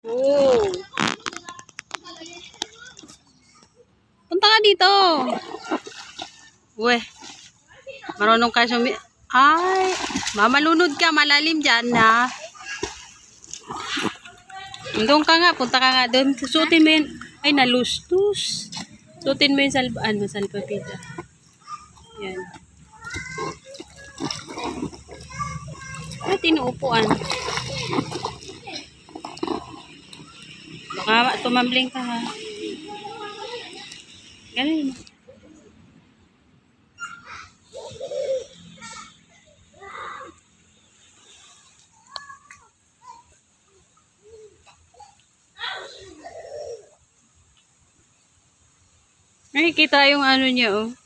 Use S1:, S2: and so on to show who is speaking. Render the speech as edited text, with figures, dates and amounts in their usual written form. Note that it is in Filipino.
S1: Oh. Punta ka dito. Weh. Marunong ka sumi... Ay. Mamalunod ka. Malalim dyan na. Doon ka nga. Punta ka nga doon. Susutin mo yun. Ay, nalustus. Susutin mo yun salpapita. Yan. At inuupuan. Baka tumambling ka ha. Ganun. Nakikita yung ano niya oh.